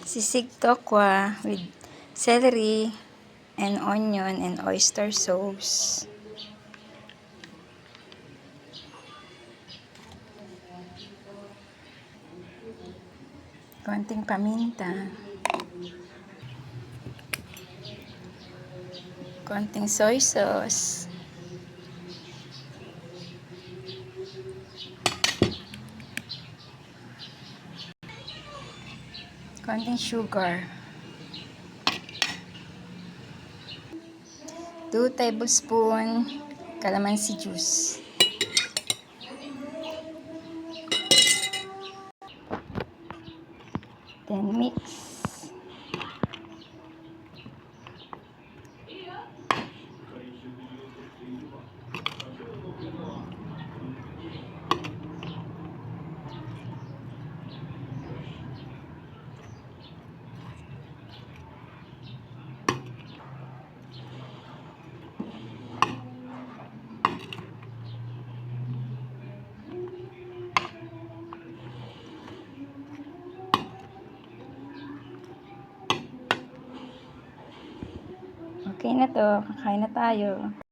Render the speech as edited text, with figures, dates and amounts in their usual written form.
Sisig tokwa with celery and onion and oyster sauce. Konting paminta. Konting soy sauce. Konting sugar. 2 tablespoon calamansi juice. Then mix. Okay na to, kakain na tayo.